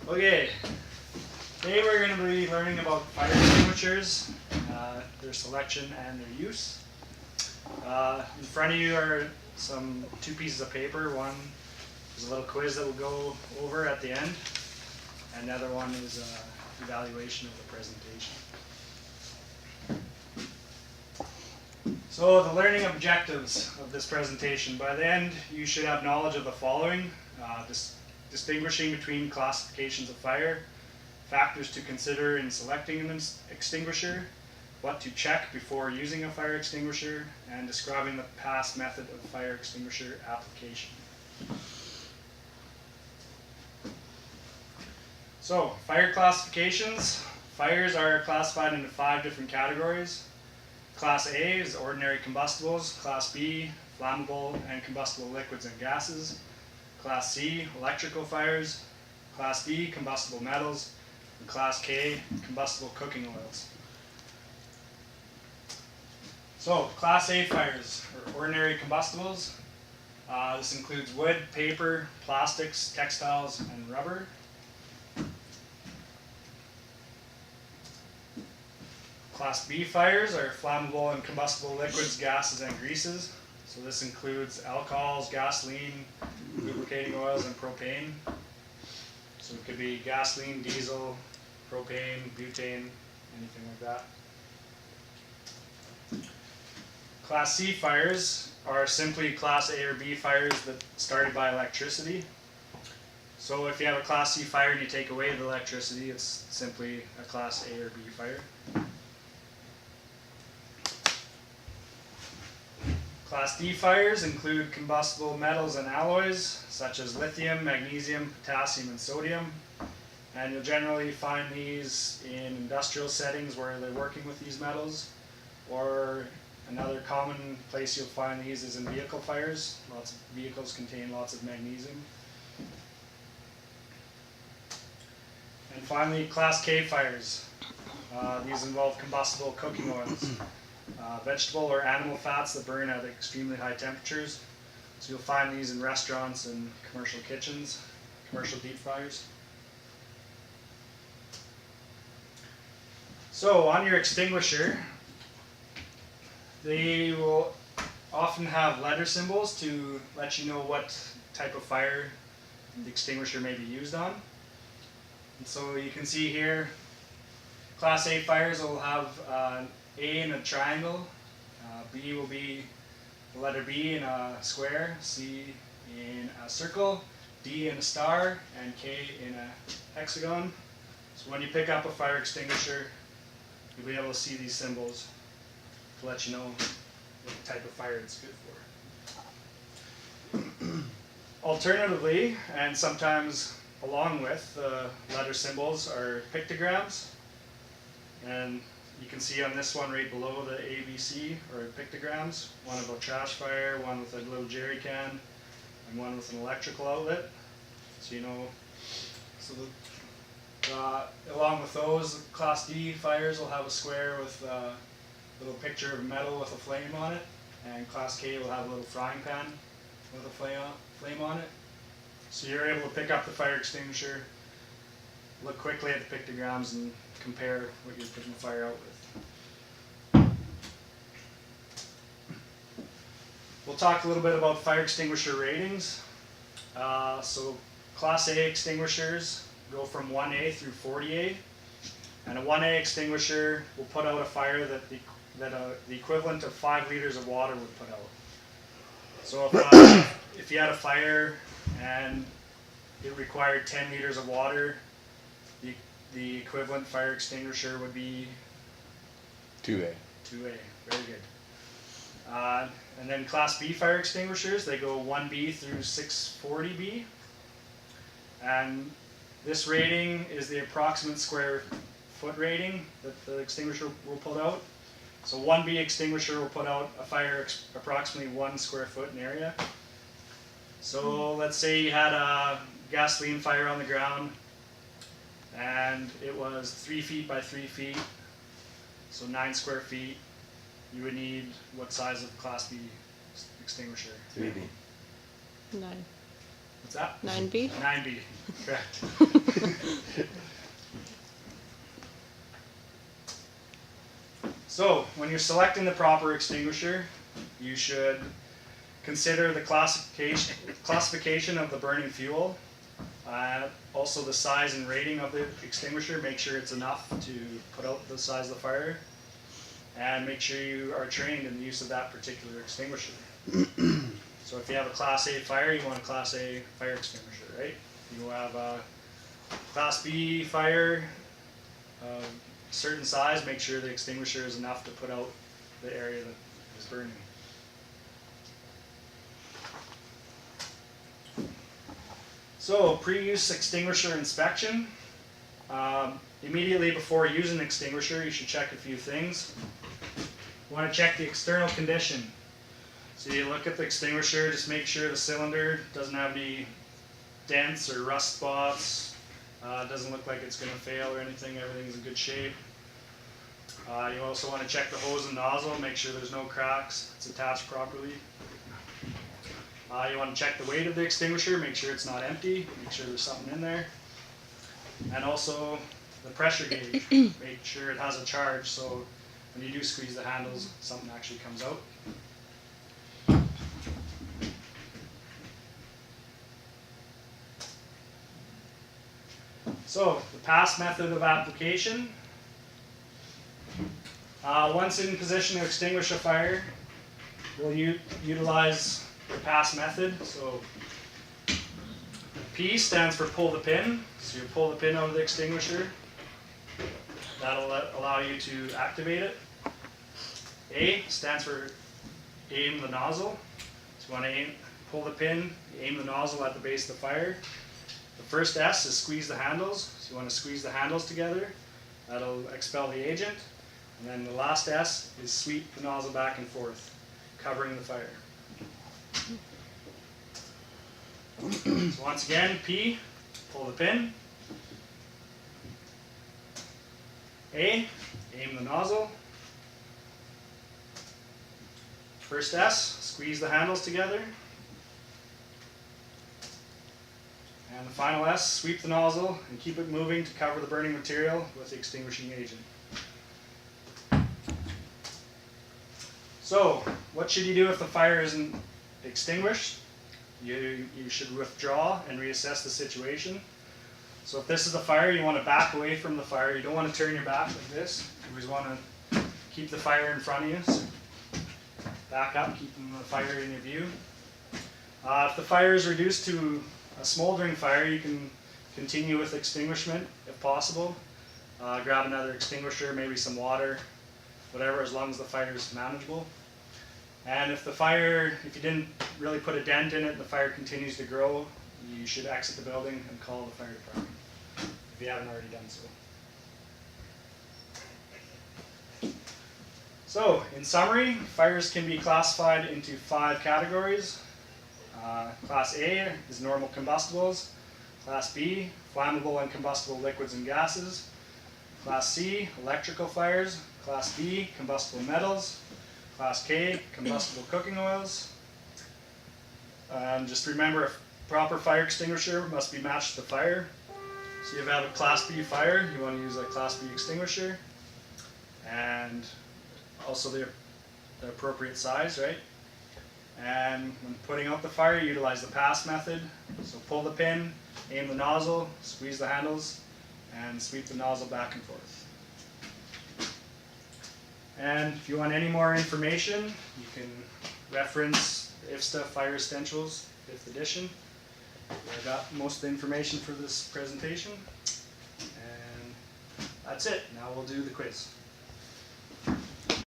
Okay, today we're going to be learning about fire extinguishers, their selection and their use. In front of you are two pieces of paper. One is a little quiz that we'll go over at the end, and the other one is an evaluation of the presentation. So the learning objectives of this presentation. By the end, you should have knowledge of the following. Distinguishing between classifications of fire, factors to consider in selecting an extinguisher, what to check before using a fire extinguisher, and describing the past method of fire extinguisher application. So, fire classifications. Fires are classified into 5 different categories. Class A is ordinary combustibles, Class B, flammable and combustible liquids and gases, Class C, electrical fires, Class D, combustible metals, and Class K, combustible cooking oils. So, Class A fires, or ordinary combustibles. This includes wood, paper, plastics, textiles, and rubber. Class B fires are flammable and combustible liquids, gases, and greases. So this includes alcohols, gasoline, lubricating oils, and propane. So it could be gasoline, diesel, propane, butane, anything like that. Class C fires are simply Class A or B fires that started by electricity. So if you have a Class C fire and you take away the electricity, it's simply a Class A or B fire. Class D fires include combustible metals and alloys such as lithium, magnesium, potassium, and sodium. And you'll generally find these in industrial settings where they're working with these metals, or another common place you'll find these is in vehicle fires. Lots of vehicles contain lots of magnesium. And finally, Class K fires. These involve combustible cooking oils. Vegetable or animal fats that burn at extremely high temperatures. So you'll find these in restaurants and commercial kitchens, commercial deep fryers. So on your extinguisher, they will often have letter symbols to let you know what type of fire the extinguisher may be used on. And so you can see here, Class A fires will have A in a triangle, B will be the letter B in a square, C in a circle, D in a star, and K in a hexagon. So when you pick up a fire extinguisher, you'll be able to see these symbols to let you know what type of fire it's good for. Alternatively, and sometimes along with the letter symbols, are pictograms. And you can see on this one right below the ABC or pictograms, one of a trash fire, one with a little jerry can, and one with an electrical outlet. So you know, along with those, Class D fires will have a square with a little picture of metal with a flame on it, and Class K will have a little frying pan with a flame on it. So you're able to pick up the fire extinguisher, look quickly at the pictograms, and compare what you're putting the fire out with. We'll talk a little bit about fire extinguisher ratings. So Class A extinguishers go from 1A through 40A, and a 1A extinguisher will put out a fire that the equivalent of 5 liters of water would put out. So if you had a fire and it required 10 liters of water, the equivalent fire extinguisher would be 2A. 2A, very good. And then Class B fire extinguishers, they go 1B through 640B. And this rating is the approximate square foot rating that the extinguisher will put out. So 1B extinguisher will put out a fire approximately 1 square foot in area. So let's say you had a gasoline fire on the ground, and it was 3 feet by 3 feet, so 9 square feet. You would need what size of Class B extinguisher? 3B. 9. What's that? 9B? 9B, correct. So, when you're selecting the proper extinguisher, you should consider the classification of the burning fuel. Also the size and rating of the extinguisher, make sure it's enough to put out the size of the fire. And make sure you are trained in the use of that particular extinguisher. So if you have a Class A fire, you want a Class A fire extinguisher, right? You have a Class B fire, certain size, make sure the extinguisher is enough to put out the area that is burning. So, pre-use extinguisher inspection. Immediately before using an extinguisher, you should check a few things. You want to check the external condition. So you look at the extinguisher, just make sure the cylinder doesn't have any dents or rust spots. Doesn't look like it's going to fail or anything, everything's in good shape. You also want to check the hose and nozzle, make sure there's no cracks, it's attached properly. You want to check the weight of the extinguisher, make sure it's not empty, make sure there's something in there. And also the pressure gauge, make sure it has a charge so when you do squeeze the handles, something actually comes out. So, the pass method of application. Once in position to extinguish a fire, we'll utilize the pass method. So, P stands for pull the pin. So you pull the pin out of the extinguisher. That'll allow you to activate it. A stands for aim the nozzle. So you want to pull the pin, aim the nozzle at the base of the fire. The first S is squeeze the handles. So you want to squeeze the handles together. That'll expel the agent. And then the last S is sweep the nozzle back and forth, covering the fire. So once again, P, pull the pin. A, aim the nozzle. First S, squeeze the handles together. And the final S, sweep the nozzle and keep it moving to cover the burning material with the extinguishing agent. So, what should you do if the fire isn't extinguished? You should withdraw and reassess the situation. So if this is the fire, you want to back away from the fire. You don't want to turn your back like this. You always want to keep the fire in front of you. So back up, keeping the fire in your view. If the fire is reduced to a smoldering fire, you can continue with extinguishment if possible. Grab another extinguisher, maybe some water, whatever, as long as the fire is manageable. And if you didn't really put a dent in it and the fire continues to grow, you should exit the building and call the fire department, if you haven't already done so. So, in summary, fires can be classified into 5 categories. Class A is normal combustibles. Class B, flammable and combustible liquids and gases. Class C, electrical fires. Class D, combustible metals. Class K, combustible cooking oils. Just remember, a proper fire extinguisher must be matched to the fire. So if you have a Class B fire, you want to use a Class B extinguisher. And also the appropriate size, right? And when putting out the fire, utilize the pass method. So pull the pin, aim the nozzle, squeeze the handles, and sweep the nozzle back and forth. And if you want any more information, you can reference IFSTA Fire Essentials, 5th edition. I got most of the information for this presentation. And that's it. Now we'll do the quiz.